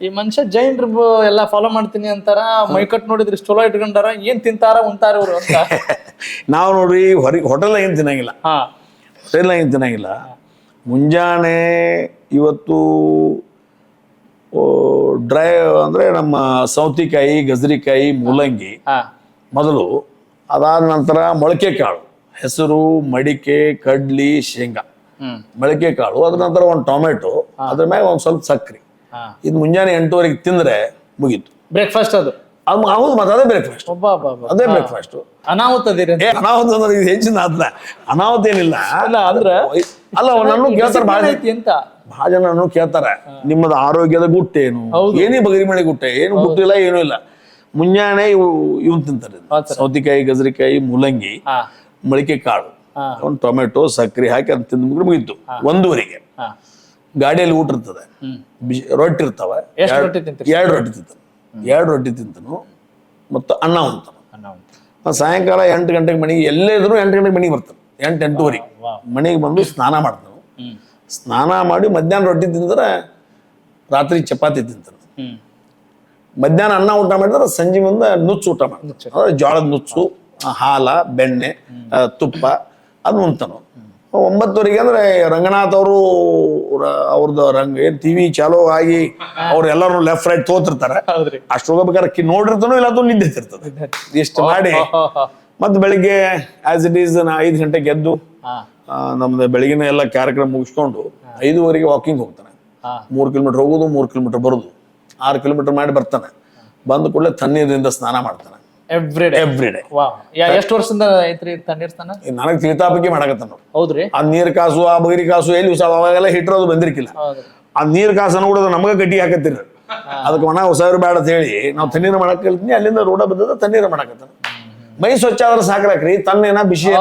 ಈ ಮನುಷ್ಯ ಜೈನ್ರು ಎಲ್ಲಾ ಫಾಲೋ ಮಾಡ್ತೀನಿ ಅಂತಾರ, ಮೈಕಟ್ ನೋಡಿದ್ರೆ ಚಲೋ ಇಟ್ಕೊಂಡಾರ, ಏನ್ ತಿಂತಾರ ಉಂತಾರ ಇವ್ರು ಅಂತ. ನಾವು ನೋಡ್ರಿ ಹೊರಗೆ ಹೋಟೆಲ್ ಏನು ತಿನ್ನಂಗಿಲ್ಲ, ಹೋಟೆಲ್ ಏನು ತಿನ್ನಂಗಿಲ್ಲ. ಮುಂಜಾನೆ ಇವತ್ತು ಡ್ರೈ ಅಂದರೆ ನಮ್ಮ ಸೌತಿಕಾಯಿ, ಗಜರಿಕಾಯಿ, ಮೂಲಂಗಿ ಮೊದಲು, ಅದಾದ ನಂತರ ಮೊಳಕೆ ಕಾಳು, ಹೆಸರು, ಮಡಿಕೆ, ಕಡ್ಲಿ, ಶೇಂಗಾ, ಮೊಳಕೆ ಕಾಳು, ಅದ್ರ ನಂತರ ಒಂದು ಟೊಮೆಟೊ, ಅದ್ರ ಮ್ಯಾಗ ಒಂದು ಸ್ವಲ್ಪ ಸಕ್ರೆ. ಇದು ಮುಂಜಾನೆ 8:30 ತಿಂದ್ರೆ ಮುಗೀತು ಬ್ರೇಕ್ಫಾಸ್ಟ್ ಅದು. ಹೌದು, ಮತ್ತೆ ಅದೇ ಬ್ರೇಕ್ಫಾಸ್ಟ್, ಅದೇ ಬ್ರೇಕ್ಫಾಸ್ಟ್. ಅನಾಹುತದಿರಿ ಅನಾಹುತ ಅಂದ್ರೆ ಇದು ಹೆಚ್ಚಿನ ಅದ್ನ ಅನಾಹುತ ಏನಿಲ್ಲ. ಅಂದ್ರ ಅಲ್ಲ, ನನ್ನ ಕೇಳ್ತಾರೆ ಭಾಳ ಅಂತ, ಭಾಳ ಜನ ನನ್ನ ಕೇಳ್ತಾರೆ, ನಿಮ್ಮದು ಆರೋಗ್ಯದ ಗುಟ್ಟೇನು, ಏನೇ ಬಗರಿ ಮಳೆ ಗುಟ್ಟೆ, ಏನು ಗುಟ್ಟಿಲ್ಲ, ಏನೂ ಇಲ್ಲ. ಮುಂಜಾನೆ ಇವನ್ ತಿಂತಾರೆ, ಸೌತಿಕಾಯಿ, ಗಜರಿಕಾಯಿ, ಮೂಲಂಗಿ, ಮೊಳಕೆ ಕಾಳು, ಒಂದು ಟೊಮೆಟೊ, ಸಕ್ರೆ ಹಾಕಿ ಅದು ತಿಂದು ಮುಗಿತು. 1:30ಗೆ ಗಾಡಿಯಲ್ಲಿ ಊಟ ಇರ್ತದೆ, ರೊಟ್ಟಿ ಇರ್ತಾವ, 2 ರೊಟ್ಟಿ ತಿಂತಾನೆ, 2 ರೊಟ್ಟಿ ತಿಂತನು, ಮತ್ತು ಅನ್ನ ಉಂತಾನ. ಸಾಯಂಕಾಲ 8 ಗಂಟೆಗೆ ಮನೆಗೆ, ಎಲ್ಲೇ ಇದ್ರು 8 ಗಂಟೆಗೆ ಮನೆಗೆ ಬರ್ತಾನೆ, 8-8:30 ಮನೆಗೆ ಬಂದು ಸ್ನಾನ ಮಾಡ್ತಾನೆ. ಸ್ನಾನ ಮಾಡಿ ಮಧ್ಯಾಹ್ನ ರೊಟ್ಟಿ ತಿಂದ್ರೆ ರಾತ್ರಿ ಚಪಾತಿ ತಿಂತಾನೆ. ಮಧ್ಯಾಹ್ನ ಅನ್ನ ಊಟ ಮಾಡಿದ್ರೆ ಸಂಜೆ ಮುಂದೆ ನುಚ್ಚು ಊಟ ಮಾಡ್ತಾನೆ, ಅಂದ್ರೆ ಜೋಳದ ನುಚ್ಚು, ಹಾಲ, ಬೆಣ್ಣೆ, ತುಪ್ಪ ಅದು ಉಂತಾನು. 9:00 ಅಂದ್ರೆ ರಂಗನಾಥ್ ಅವರು ಅವ್ರದ್ದು ಏನ್ ಟಿವಿ ಚಾಲೂ ಆಗಿ ಅವ್ರು ಎಲ್ಲರೂ ಲೆಫ್ಟ್ ರೈಟ್ ತೋತಿರ್ತಾರೆ. ಅಷ್ಟು ಹೋಗ್ಬೇಕಾದ್ರೆ ನೋಡಿರ್ತಾನೋ ಇಲ್ಲ ಅದು ನಿದ್ದೆ ಇರ್ತದೆ. ಇಷ್ಟು ಮಾಡಿ ಮತ್ತೆ ಬೆಳಿಗ್ಗೆ ಆಸ್ ಇಟ್ ಈಸ್ 5 ಗಂಟೆಗೆ ಎದ್ದು ನಮ್ದು ಬೆಳಗಿನ ಎಲ್ಲ ಕಾರ್ಯಕ್ರಮ ಮುಗಿಸ್ಕೊಂಡು 5:15ಗೆ ವಾಕಿಂಗ್ ಹೋಗ್ತಾನೆ. 3 ಕಿಲೋಮೀಟರ್ ಹೋಗೋದು, 3 ಕಿಲೋಮೀಟರ್ ಬರೋದು, 6 ಕಿಲೋಮೀಟರ್ ಮಾಡಿ ಬರ್ತಾನೆ. ಬಂದ ಕೂಡಲೇ ತಣ್ಣೀರಿಂದ ಸ್ನಾನ ಮಾಡ್ತಾನೆ ಎವ್ರಿ ಡೇ. ಎಷ್ಟು ವರ್ಷದಿಂದ ಐತ್ರಿ ತಣ್ಣೀರ್ ಸ್ನಾನ? ನನಗೆ ತೀರ್ಥಾಪಕ್ಕೆ ಮಾಡಕತ್ತಾನ. ಹೌದ್ರಿ? ಆ ನೀರ್ ಕಾಸು, ಆ ಬಗರಿ ಕಾಸು ಎಲ್ಲಿ ಅವಾಗೆಲ್ಲ ಹಿಟ್ರೋದು ಬಂದಿರ್ಕಿಲ್ಲ. ಆ ನೀರ್ ಕಾಸು ಅನ್ನೋದು ನಮಗ ಗಟ್ಟಿ ಹಾಕತ್ತಿರ, ಅದಕ್ಕೆ ಒಣ ಹೊಸವ್ರು ಬೇಡ ಅಂತ ಹೇಳಿ ನಾವು ತಣ್ಣೀರ ಮಾಡಕ್ ಹೇಳ್ತೀನಿ. ಅಲ್ಲಿಂದ ರೋಡ ಬಂದದ ತಣ್ಣೀರ ಮಾಡಕತ್ತಾನ. ಮೈ ಸ್ವಚ್ಛ ಆದ್ರೆ ಸಾಕ್ರಾಕ್ರಿ, ತನ್ನೇನ ಬಿಸಿ